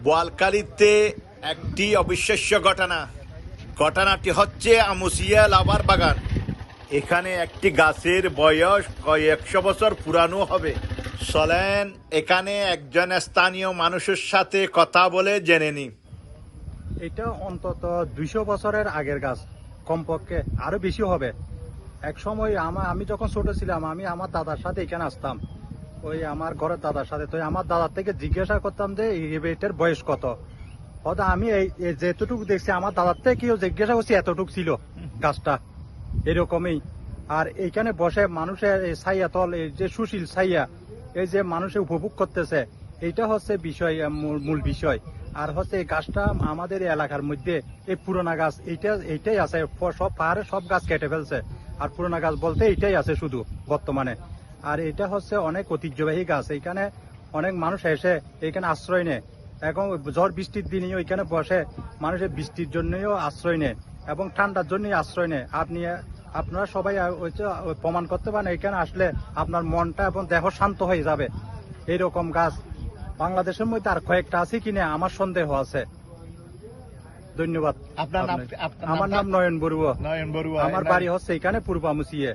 বোয়ালখালীতে একটি অবিশ্বাস্য ঘটনাটি হচ্ছে আমুসিয়া লাভার বাগান। এখানে একটি গাছের বয়স কয়েকশো বছর পুরানো হবে। চলেন এখানে একজন স্থানীয় মানুষের সাথে কথা বলে জেনে নি। এটা অন্তত 200 বছরের আগের গাছ, কমপক্ষে আরো বেশি হবে। এক সময় আমি যখন ছোট ছিলাম, আমি আমার দাদার সাথে এখানে আসতাম, ওই আমার ঘরের দাদার সাথে। তো আমার দাদার থেকে জিজ্ঞাসা করতাম যে এটার বয়স কত। হয়তো আমি এই যেতটুকু দেখছি, আমার দাদার থেকে কেউ জিজ্ঞাসা করছি, এতটুকু ছিল গাছটা, এরকমই। আর এইখানে বসে মানুষের এই ছাইয়া তল, এই যে সুশীল ছাইয়া, এই যে মানুষে উপভোগ করতেছে, এইটা হচ্ছে বিষয়, মূল বিষয়। আর হচ্ছে এই গাছটা আমাদের এই এলাকার মধ্যে এই পুরোনা গাছ, এইটাই আছে। সব পাহাড়ে সব গাছ কেটে ফেলছে, আর পুরোনা গাছ বলতে এইটাই আছে শুধু বর্তমানে। আর এটা হচ্ছে অনেক ঐতিহ্যবাহী গাছ। এইখানে অনেক মানুষ এসে এখানে আশ্রয় নেয়। এখন ঝড় বৃষ্টির দিনে ওইখানে বসে মানুষের বৃষ্টির জন্যও আশ্রয় নেয় এবং ঠান্ডার জন্যই আশ্রয় নেয়। আপনারা সবাই প্রমাণ করতে পারেন, এখানে আসলে আপনার মনটা এবং দেহ শান্ত হয়ে যাবে। এইরকম গাছ বাংলাদেশের মধ্যে আর কয়েকটা আছে কিনা আমার সন্দেহ আছে। ধন্যবাদ। আপনার নাম? আমার নাম নয়ন বড়ুয়া। নয়ন বড়ুয়া। আমার বাড়ি হচ্ছে এখানে পূর্বামুচিয়ে।